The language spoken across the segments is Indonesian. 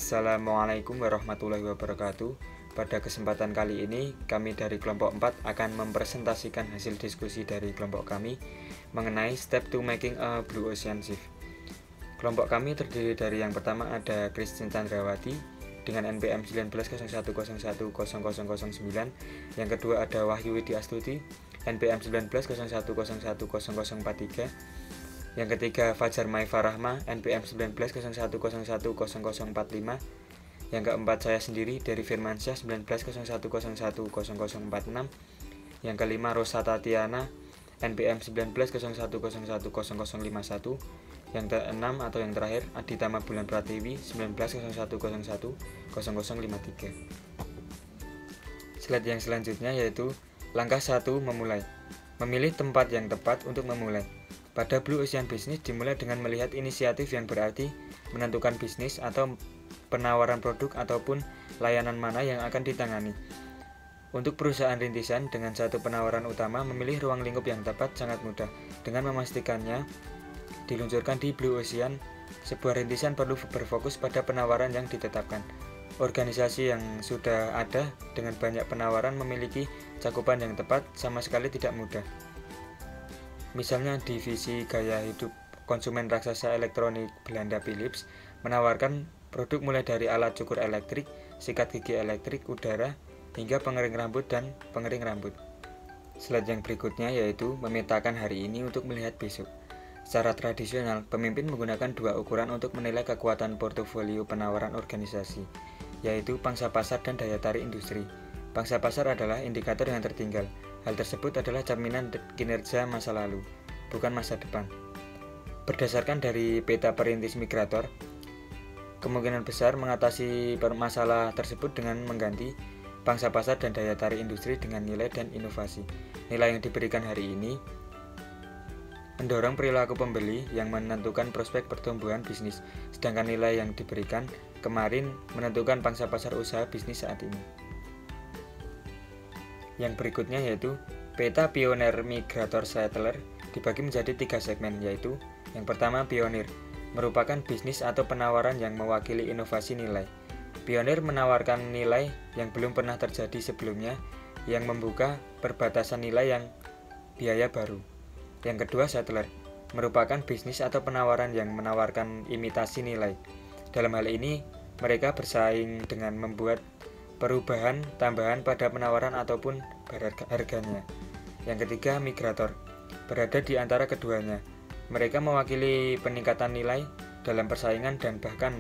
Assalamualaikum warahmatullahi wabarakatuh. Pada kesempatan kali ini, kami dari kelompok 4 akan mempresentasikan hasil diskusi dari kelompok kami mengenai step to making a blue ocean shift. Kelompok kami terdiri dari yang pertama ada Christine Chandrawati dengan NPM 1901010009, yang kedua ada Wahyu Widi Astuti NPM 1901010043, yang ketiga Fajar Maifa Rahma NPM 1901010045, yang keempat saya sendiri dari Firmansyah 1901010046, yang kelima Rosa Tatiana NPM 1901010051, yang keenam atau yang terakhir Aditama Bulan Pratiwi 1901010053. Slide yang selanjutnya yaitu langkah 1, memulai. Memilih tempat yang tepat untuk memulai. Pada Blue Ocean Business dimulai dengan melihat inisiatif yang berarti menentukan bisnis atau penawaran produk ataupun layanan mana yang akan ditangani. Untuk perusahaan rintisan dengan satu penawaran utama, memilih ruang lingkup yang tepat sangat mudah. Dengan memastikannya diluncurkan di Blue Ocean, sebuah rintisan perlu berfokus pada penawaran yang ditetapkan. Organisasi yang sudah ada dengan banyak penawaran memiliki cakupan yang tepat sama sekali tidak mudah. Misalnya divisi gaya hidup konsumen raksasa elektronik Belanda Philips menawarkan produk mulai dari alat cukur elektrik, sikat gigi elektrik udara, hingga pengering rambut dan pengering rambut. Slide yang berikutnya yaitu memetakan hari ini untuk melihat besok. Secara tradisional, pemimpin menggunakan dua ukuran untuk menilai kekuatan portofolio penawaran organisasi, yaitu pangsa pasar dan daya tarik industri. Pangsa pasar adalah indikator yang tertinggal. Hal tersebut adalah cerminan kinerja masa lalu, bukan masa depan. Berdasarkan dari peta perintis migrator, kemungkinan besar mengatasi masalah tersebut dengan mengganti pangsa pasar dan daya tarik industri dengan nilai dan inovasi. Nilai yang diberikan hari ini mendorong perilaku pembeli yang menentukan prospek pertumbuhan bisnis, sedangkan nilai yang diberikan kemarin menentukan pangsa pasar usaha bisnis saat ini. Yang berikutnya yaitu peta pioner migrator settler dibagi menjadi 3 segmen, yaitu yang pertama pionir, merupakan bisnis atau penawaran yang mewakili inovasi nilai. Pionir menawarkan nilai yang belum pernah terjadi sebelumnya, yang membuka perbatasan nilai yang biaya baru. Yang kedua settler, merupakan bisnis atau penawaran yang menawarkan imitasi nilai. Dalam hal ini, mereka bersaing dengan membuat perubahan tambahan pada penawaran ataupun harganya. Yang ketiga migrator, berada di antara keduanya. Mereka mewakili peningkatan nilai dalam persaingan dan bahkan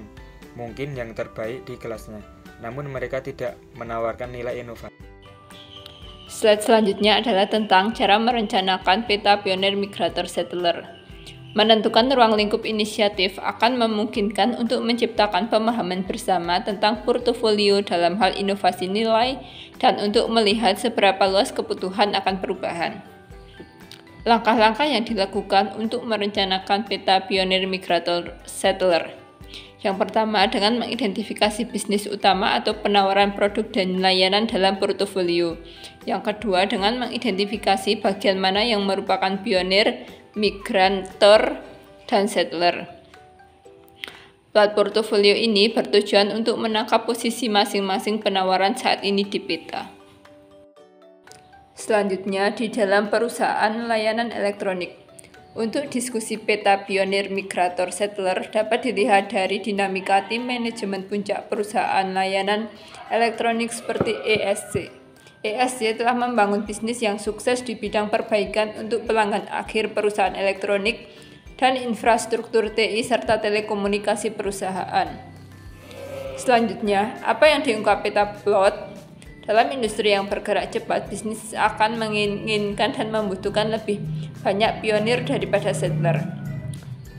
mungkin yang terbaik di kelasnya, namun mereka tidak menawarkan nilai inovasi. Slide selanjutnya adalah tentang cara merencanakan peta pionir migrator settler. Menentukan ruang lingkup inisiatif akan memungkinkan untuk menciptakan pemahaman bersama tentang portofolio dalam hal inovasi nilai dan untuk melihat seberapa luas kebutuhan akan perubahan. Langkah-langkah yang dilakukan untuk merencanakan peta pionir migrator settler. Yang pertama dengan mengidentifikasi bisnis utama atau penawaran produk dan layanan dalam portofolio. Yang kedua dengan mengidentifikasi bagian mana yang merupakan pionir, migrator, dan settler. Plat portofolio ini bertujuan untuk menangkap posisi masing-masing penawaran saat ini di peta. Selanjutnya di dalam perusahaan layanan elektronik. Untuk diskusi peta pionir migrator settler dapat dilihat dari dinamika tim manajemen puncak perusahaan layanan elektronik seperti ESC. ESC telah membangun bisnis yang sukses di bidang perbaikan untuk pelanggan akhir perusahaan elektronik dan infrastruktur TI serta telekomunikasi perusahaan. Selanjutnya, apa yang diungkap peta plot? Dalam industri yang bergerak cepat, bisnis akan menginginkan dan membutuhkan lebih banyak pionir daripada settler.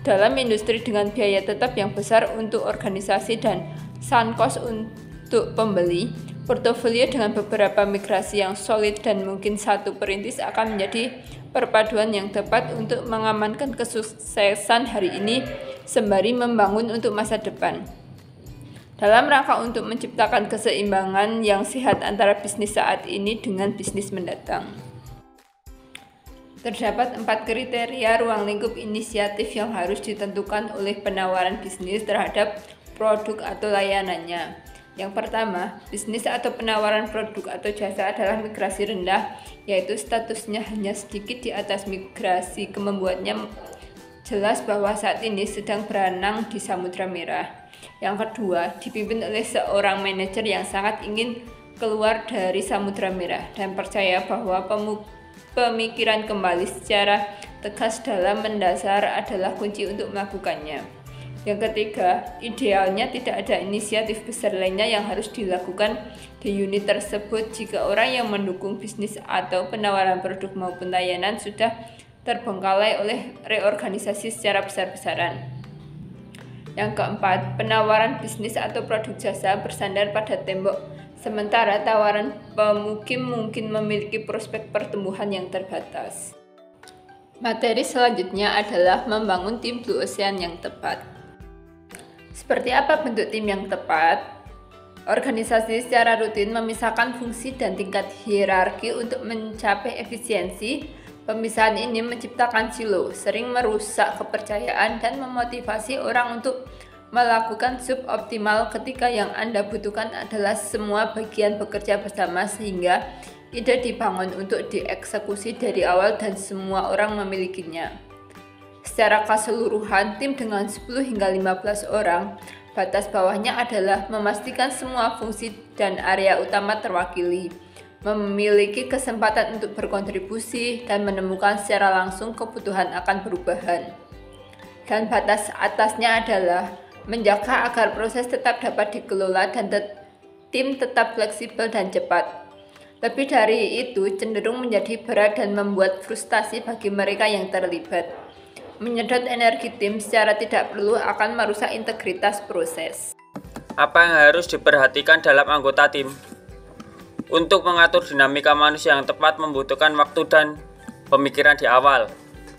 Dalam industri dengan biaya tetap yang besar untuk organisasi dan sunk cost untuk pembeli, portofolio dengan beberapa migrasi yang solid dan mungkin satu perintis akan menjadi perpaduan yang tepat untuk mengamankan kesuksesan hari ini sembari membangun untuk masa depan. Dalam rangka untuk menciptakan keseimbangan yang sehat antara bisnis saat ini dengan bisnis mendatang. Terdapat 4 kriteria ruang lingkup inisiatif yang harus ditentukan oleh penawaran bisnis terhadap produk atau layanannya. Yang pertama, bisnis atau penawaran produk atau jasa adalah migrasi rendah, yaitu statusnya hanya sedikit di atas migrasi, membuatnya jelas bahwa saat ini sedang berenang di Samudra Merah. Yang kedua, dipimpin oleh seorang manajer yang sangat ingin keluar dari Samudra Merah dan percaya bahwa pemikiran kembali secara tegas dalam mendasar adalah kunci untuk melakukannya. Yang ketiga, idealnya tidak ada inisiatif besar lainnya yang harus dilakukan di unit tersebut jika orang yang mendukung bisnis atau penawaran produk maupun layanan sudah terbengkalai oleh reorganisasi secara besar-besaran. Yang keempat, penawaran bisnis atau produk jasa bersandar pada tembok, sementara tawaran pemukim mungkin memiliki prospek pertumbuhan yang terbatas. Materi selanjutnya adalah membangun tim Blue Ocean yang tepat. Seperti apa bentuk tim yang tepat? Organisasi secara rutin memisahkan fungsi dan tingkat hierarki untuk mencapai efisiensi. Pemisahan ini menciptakan silo, sering merusak kepercayaan dan memotivasi orang untuk melakukan suboptimal ketika yang Anda butuhkan adalah semua bagian bekerja bersama sehingga ide dibangun untuk dieksekusi dari awal dan semua orang memilikinya. Secara keseluruhan, tim dengan 10 hingga 15 orang, batas bawahnya adalah memastikan semua fungsi dan area utama terwakili, memiliki kesempatan untuk berkontribusi, dan menemukan secara langsung kebutuhan akan perubahan. Dan batas atasnya adalah menjaga agar proses tetap dapat dikelola dan tim tetap fleksibel dan cepat. Lebih dari itu, cenderung menjadi berat dan membuat frustasi bagi mereka yang terlibat. Menyedot energi tim secara tidak perlu akan merusak integritas proses. Apa yang harus diperhatikan dalam anggota tim? Untuk mengatur dinamika manusia yang tepat membutuhkan waktu dan pemikiran di awal,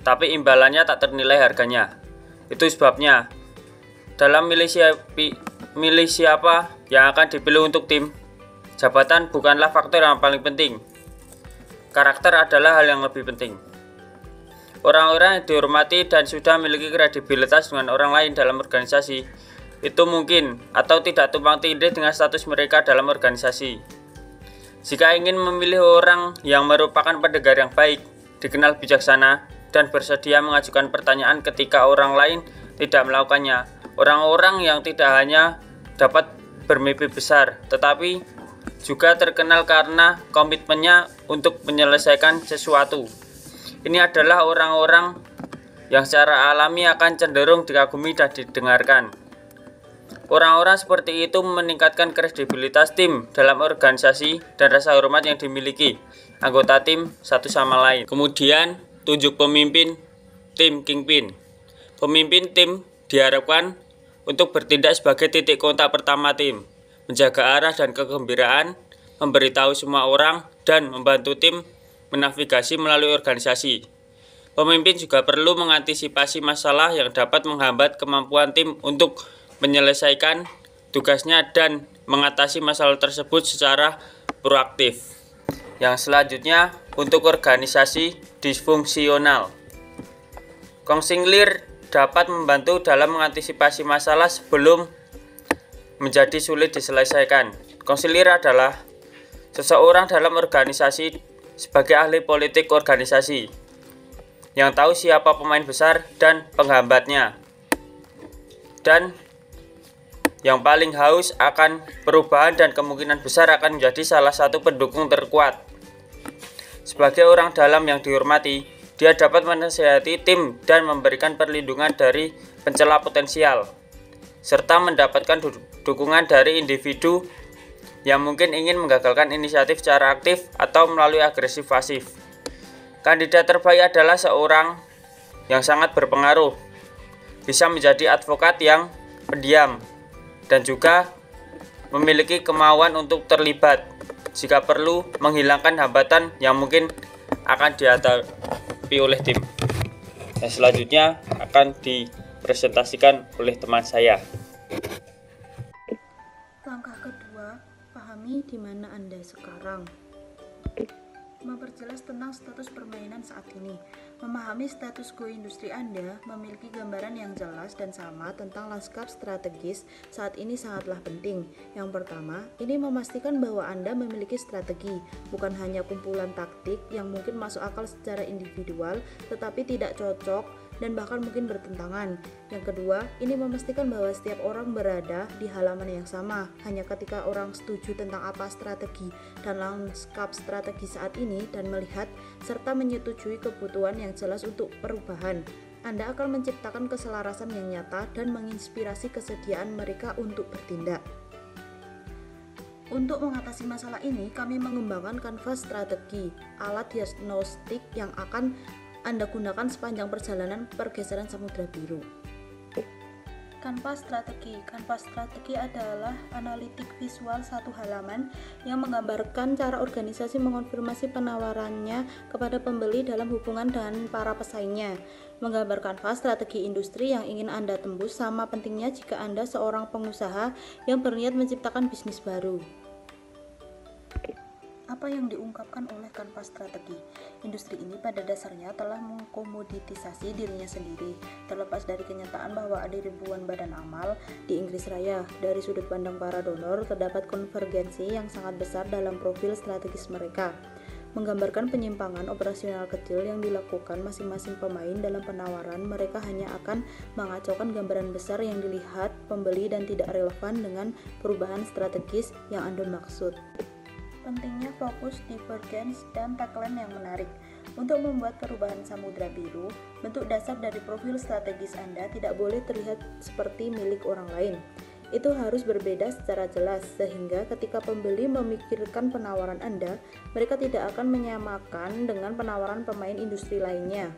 tapi imbalannya tak ternilai harganya. Itu sebabnya, dalam milih siapa yang akan dipilih untuk tim, jabatan bukanlah faktor yang paling penting. Karakter adalah hal yang lebih penting. Orang-orang yang dihormati dan sudah memiliki kredibilitas dengan orang lain dalam organisasi itu mungkin atau tidak tumpang tindih dengan status mereka dalam organisasi. Jika ingin memilih orang yang merupakan pendengar yang baik, dikenal bijaksana, dan bersedia mengajukan pertanyaan ketika orang lain tidak melakukannya, orang-orang yang tidak hanya dapat bermimpi besar, tetapi juga terkenal karena komitmennya untuk menyelesaikan sesuatu. Ini adalah orang-orang yang secara alami akan cenderung dikagumi dan didengarkan. Orang-orang seperti itu meningkatkan kredibilitas tim dalam organisasi dan rasa hormat yang dimiliki anggota tim satu sama lain. Kemudian, tunjuk pemimpin tim kingpin. Pemimpin tim diharapkan untuk bertindak sebagai titik kontak pertama tim, menjaga arah dan kegembiraan, memberitahu semua orang, dan membantu tim menavigasi melalui organisasi. Pemimpin juga perlu mengantisipasi masalah yang dapat menghambat kemampuan tim untuk menyelesaikan tugasnya dan mengatasi masalah tersebut secara proaktif. Yang selanjutnya, untuk organisasi disfungsional. Konsilier dapat membantu dalam mengantisipasi masalah sebelum menjadi sulit diselesaikan. Konsilier adalah seseorang dalam organisasi sebagai ahli politik organisasi yang tahu siapa pemain besar dan penghambatnya, dan yang paling haus akan perubahan dan kemungkinan besar akan menjadi salah satu pendukung terkuat. Sebagai orang dalam yang dihormati, dia dapat menasihati tim dan memberikan perlindungan dari pencela potensial, serta mendapatkan dukungan dari individu yang mungkin ingin menggagalkan inisiatif secara aktif atau melalui agresif pasif. Kandidat terbaik adalah seorang yang sangat berpengaruh, bisa menjadi advokat yang pendiam, dan juga memiliki kemauan untuk terlibat jika perlu menghilangkan hambatan yang mungkin akan dihadapi oleh tim. Dan selanjutnya akan dipresentasikan oleh teman saya. Langkah kedua, pahami di mana Anda sekarang. Memperjelas tentang status permainan saat ini. Memahami status quo industri Anda, memiliki gambaran yang jelas dan sama tentang lanskap strategis saat ini sangatlah penting. Yang pertama, ini memastikan bahwa Anda memiliki strategi, bukan hanya kumpulan taktik yang mungkin masuk akal secara individual, tetapi tidak cocok dan bahkan mungkin bertentangan. Yang kedua, ini memastikan bahwa setiap orang berada di halaman yang sama. Hanya ketika orang setuju tentang apa strategi dan lanskap strategi saat ini dan melihat serta menyetujui kebutuhan yang jelas untuk perubahan, Anda akan menciptakan keselarasan yang nyata dan menginspirasi kesediaan mereka untuk bertindak. Untuk mengatasi masalah ini, kami mengembangkan kanvas strategi, alat diagnostik yang akan Anda gunakan sepanjang perjalanan pergeseran Samudra Biru. Kanvas strategi adalah analitik visual satu halaman yang menggambarkan cara organisasi mengonfirmasi penawarannya kepada pembeli dalam hubungan dengan para pesaingnya. Menggambar kanvas strategi industri yang ingin Anda tembus sama pentingnya jika Anda seorang pengusaha yang berniat menciptakan bisnis baru. Apa yang diungkapkan oleh kanvas strategi? Industri ini pada dasarnya telah mengkomoditisasi dirinya sendiri, terlepas dari kenyataan bahwa ada ribuan badan amal di Inggris Raya. Dari sudut pandang para donor, terdapat konvergensi yang sangat besar dalam profil strategis mereka, menggambarkan penyimpangan operasional kecil yang dilakukan masing-masing pemain dalam penawaran. Mereka hanya akan mengacaukan gambaran besar yang dilihat pembeli dan tidak relevan dengan perubahan strategis yang Anda maksud. Pentingnya fokus, divergence, dan tagline yang menarik. Untuk membuat perubahan Samudra Biru, bentuk dasar dari profil strategis Anda tidak boleh terlihat seperti milik orang lain. Itu harus berbeda secara jelas, sehingga ketika pembeli memikirkan penawaran Anda, mereka tidak akan menyamakan dengan penawaran pemain industri lainnya.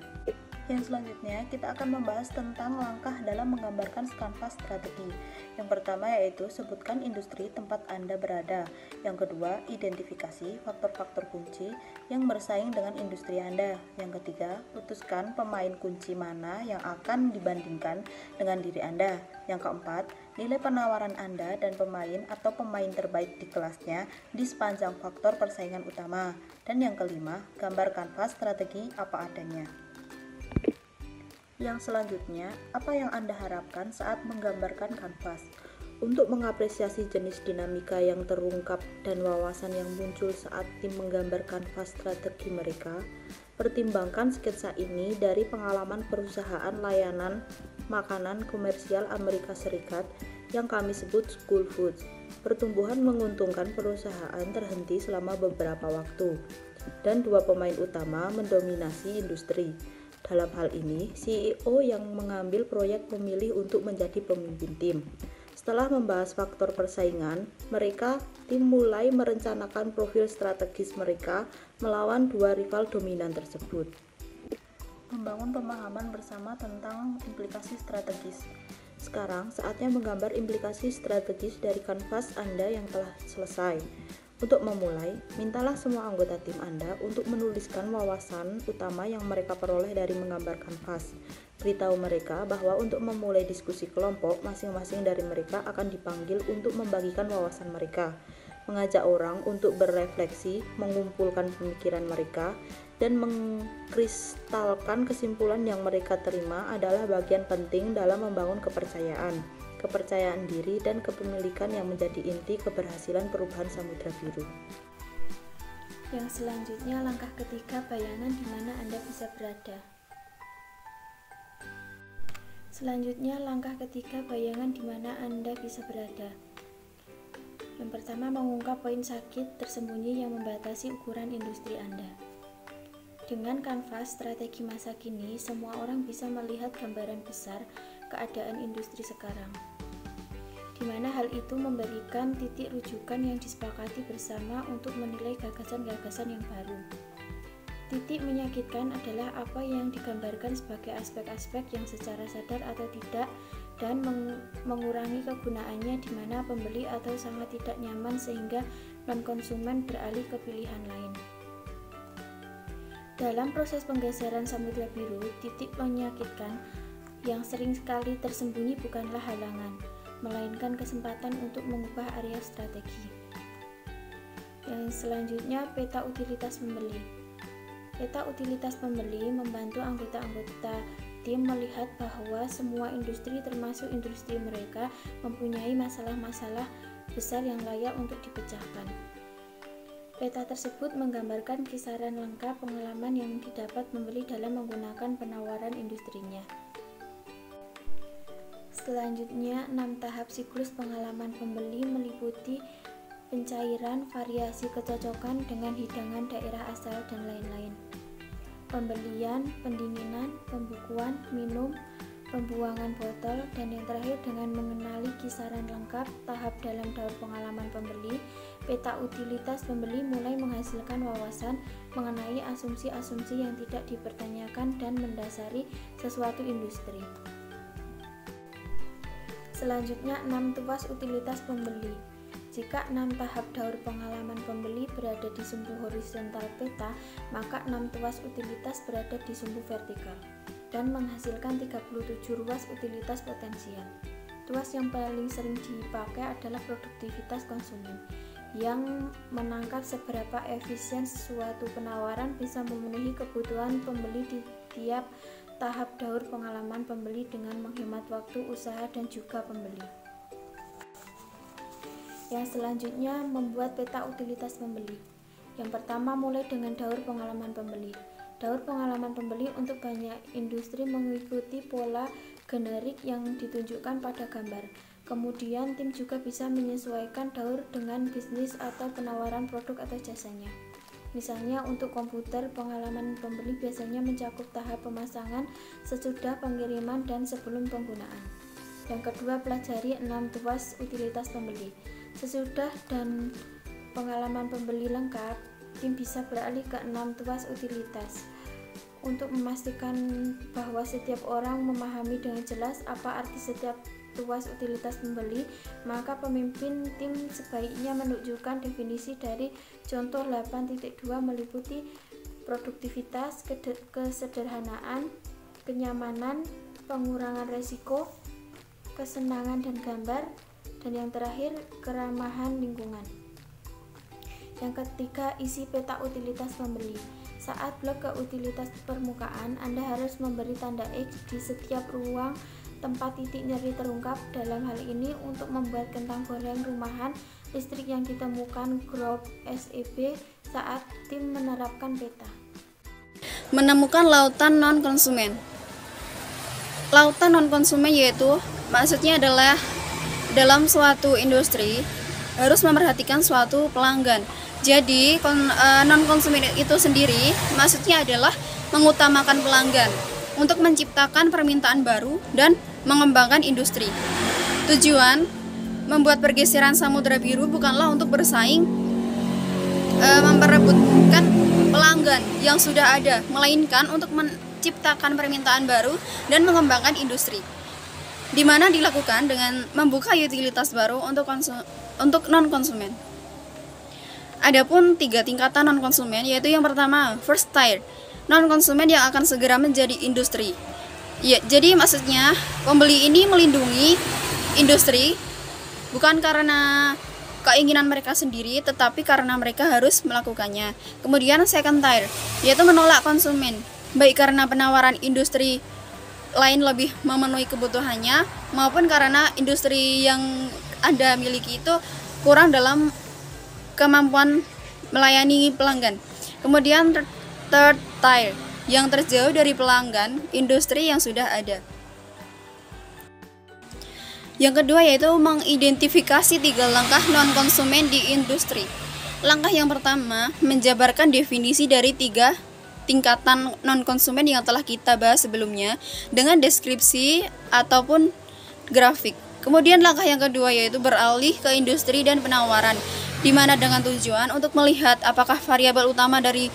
Yang selanjutnya, kita akan membahas tentang langkah dalam menggambarkan kanvas strategi. Yang pertama yaitu sebutkan industri tempat Anda berada. Yang kedua, identifikasi faktor-faktor kunci yang bersaing dengan industri Anda. Yang ketiga, putuskan pemain kunci mana yang akan dibandingkan dengan diri Anda. Yang keempat, nilai penawaran Anda dan pemain atau pemain terbaik di kelasnya di sepanjang faktor persaingan utama. Dan yang kelima, gambar kanvas strategi apa adanya. Yang selanjutnya, apa yang Anda harapkan saat menggambarkan kanvas? Untuk mengapresiasi jenis dinamika yang terungkap dan wawasan yang muncul saat tim menggambar kanvas strategi mereka, pertimbangkan sketsa ini dari pengalaman perusahaan layanan makanan komersial Amerika Serikat yang kami sebut School Foods. Pertumbuhan menguntungkan perusahaan terhenti selama beberapa waktu, dan dua pemain utama mendominasi industri. Dalam hal ini, CEO yang mengambil proyek memilih untuk menjadi pemimpin tim. Setelah membahas faktor persaingan, tim mulai merencanakan profil strategis mereka melawan dua rival dominan tersebut. Membangun pemahaman bersama tentang implikasi strategis. Sekarang saatnya menggambar implikasi strategis dari kanvas Anda yang telah selesai. Untuk memulai, mintalah semua anggota tim Anda untuk menuliskan wawasan utama yang mereka peroleh dari menggambar kanvas. Beritahu mereka bahwa untuk memulai diskusi kelompok, masing-masing dari mereka akan dipanggil untuk membagikan wawasan mereka, mengajak orang untuk berefleksi, mengumpulkan pemikiran mereka, dan mengkristalkan kesimpulan yang mereka terima adalah bagian penting dalam membangun kepercayaan diri, dan kepemilikan yang menjadi inti keberhasilan perubahan Samudra Biru. Yang selanjutnya, langkah ketiga, bayangan di mana Anda bisa berada. Yang pertama, mengungkap poin sakit tersembunyi yang membatasi ukuran industri Anda. Dengan kanvas strategi masa kini, semua orang bisa melihat gambaran besar keadaan industri sekarang, di mana hal itu memberikan titik rujukan yang disepakati bersama untuk menilai gagasan-gagasan yang baru. Titik menyakitkan adalah apa yang digambarkan sebagai aspek-aspek yang secara sadar atau tidak dan mengurangi kegunaannya, di mana pembeli atau sangat tidak nyaman sehingga non-konsumen beralih ke pilihan lain. Dalam proses penggeseran Samudra Biru, titik menyakitkan yang sering sekali tersembunyi bukanlah halangan, melainkan kesempatan untuk mengubah area strategi. Yang selanjutnya, peta utilitas pembeli. Peta utilitas pembeli membantu anggota-anggota tim melihat bahwa semua industri termasuk industri mereka mempunyai masalah-masalah besar yang layak untuk dipecahkan. Peta tersebut menggambarkan kisaran lengkap pengalaman yang didapat pembeli dalam menggunakan penawaran industrinya. Selanjutnya, 6 tahap siklus pengalaman pembeli meliputi pencairan, variasi kecocokan dengan hidangan daerah asal, dan lain-lain. Pembelian, pendinginan, pembukuan, minum, pembuangan botol, dan yang terakhir dengan mengenali kisaran lengkap tahap dalam daur pengalaman pembeli. Peta utilitas pembeli mulai menghasilkan wawasan mengenai asumsi-asumsi yang tidak dipertanyakan dan mendasari sesuatu industri. Selanjutnya, 6 tuas utilitas pembeli. Jika 6 tahap daur pengalaman pembeli berada di sumbu horizontal peta, maka 6 tuas utilitas berada di sumbu vertikal dan menghasilkan 37 ruas utilitas potensial. Tuas yang paling sering dipakai adalah produktivitas konsumen, yang menangkap seberapa efisien suatu penawaran bisa memenuhi kebutuhan pembeli di tiap tahap daur pengalaman pembeli dengan menghemat waktu, usaha, dan juga pembeli. Yang selanjutnya, membuat peta utilitas pembeli. Yang pertama, mulai dengan daur pengalaman pembeli. Daur pengalaman pembeli untuk banyak industri mengikuti pola generik yang ditunjukkan pada gambar. Kemudian, tim juga bisa menyesuaikan daur dengan bisnis atau penawaran produk atau jasanya. Misalnya, untuk komputer, pengalaman pembeli biasanya mencakup tahap pemasangan, sesudah pengiriman, dan sebelum penggunaan. Yang kedua, pelajari 6 tuas utilitas pembeli. Sesudah dan pengalaman pembeli lengkap, tim bisa beralih ke 6 tuas utilitas. Untuk memastikan bahwa setiap orang memahami dengan jelas apa arti setiap tuas utilitas pembeli, maka pemimpin tim sebaiknya menunjukkan definisi dari contoh 8.2 meliputi produktivitas, kesederhanaan, kenyamanan, pengurangan resiko, kesenangan dan gambar, dan yang terakhir, keramahan lingkungan. Yang ketiga, isi peta utilitas pembeli. Saat blok ke utilitas permukaan, Anda harus memberi tanda X di setiap ruang tempat titik nyeri terungkap. Dalam hal ini, untuk membuat kentang goreng rumahan listrik yang ditemukan grup SEB saat tim menerapkan peta. Menemukan lautan non-konsumen. Lautan non-konsumen yaitu maksudnya adalah dalam suatu industri harus memperhatikan suatu pelanggan. Jadi non-konsumen itu sendiri maksudnya adalah mengutamakan pelanggan untuk menciptakan permintaan baru dan mengembangkan industri. Tujuan membuat pergeseran samudra biru bukanlah untuk bersaing memperebutkan pelanggan yang sudah ada, melainkan untuk menciptakan permintaan baru dan mengembangkan industri, di mana dilakukan dengan membuka utilitas baru untuk non-konsumen. Adapun 3 tingkatan non-konsumen, yaitu yang pertama, first tier, non-konsumen yang akan segera menjadi industri. Ya, jadi maksudnya pembeli ini melindungi industri bukan karena keinginan mereka sendiri, tetapi karena mereka harus melakukannya. Kemudian second tier, yaitu menolak konsumen, baik karena penawaran industri lain lebih memenuhi kebutuhannya, maupun karena industri yang Anda miliki itu kurang dalam kemampuan melayani pelanggan. Kemudian third tier, yang terjauh dari pelanggan industri yang sudah ada. Yang kedua yaitu mengidentifikasi 3 langkah non-konsumen di industri. Langkah yang pertama, menjabarkan definisi dari 3 tingkatan non-konsumen yang telah kita bahas sebelumnya dengan deskripsi ataupun grafik. Kemudian langkah yang kedua yaitu beralih ke industri dan penawaran, di mana dengan tujuan untuk melihat apakah variabel utama dari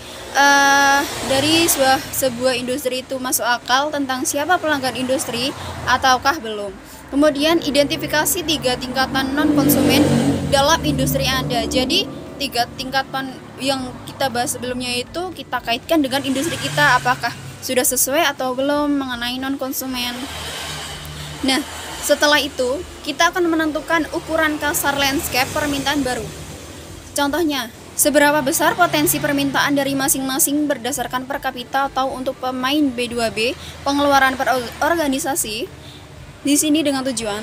sebuah industri itu masuk akal tentang siapa pelanggan industri ataukah belum. Kemudian identifikasi 3 tingkatan non-konsumen dalam industri Anda. Jadi 3 tingkatan yang kita bahas sebelumnya itu kita kaitkan dengan industri kita, apakah sudah sesuai atau belum mengenai non-konsumen. Nah, setelah itu kita akan menentukan ukuran kasar landscape permintaan baru. Contohnya, Seberapa besar potensi permintaan dari masing-masing berdasarkan per kapita atau untuk pemain B2B, pengeluaran per organisasi, di sini dengan tujuan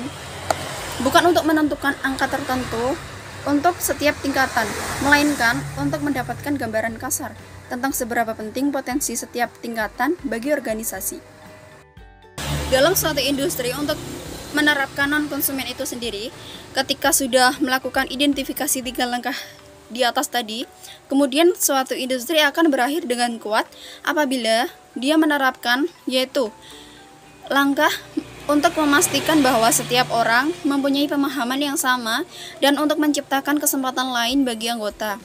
bukan untuk menentukan angka tertentu untuk setiap tingkatan, melainkan untuk mendapatkan gambaran kasar tentang seberapa penting potensi setiap tingkatan bagi organisasi. Dalam suatu industri, untuk menerapkan non-konsumen itu sendiri, ketika sudah melakukan identifikasi 3 langkah di atas tadi, kemudian suatu industri akan berakhir dengan kuat apabila dia menerapkan, yaitu langkah untuk memastikan bahwa setiap orang mempunyai pemahaman yang sama dan untuk menciptakan kesempatan lain bagi anggota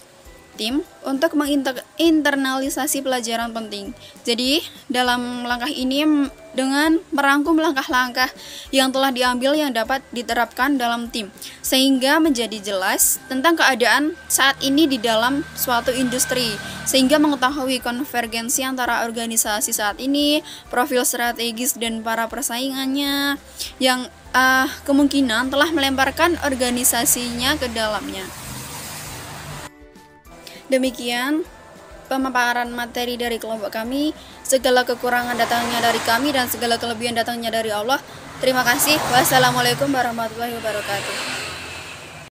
tim untuk menginternalisasi pelajaran penting. Jadi, dalam langkah ini dengan merangkum langkah-langkah yang telah diambil yang dapat diterapkan dalam tim, sehingga menjadi jelas tentang keadaan saat ini di dalam suatu industri, sehingga mengetahui konvergensi antara organisasi saat ini, profil strategis dan para persaingannya yang kemungkinan telah melemparkan organisasinya ke dalamnya. Demikian pemaparan materi dari kelompok kami. Segala kekurangan datangnya dari kami dan segala kelebihan datangnya dari Allah. Terima kasih. Wassalamualaikum warahmatullahi wabarakatuh.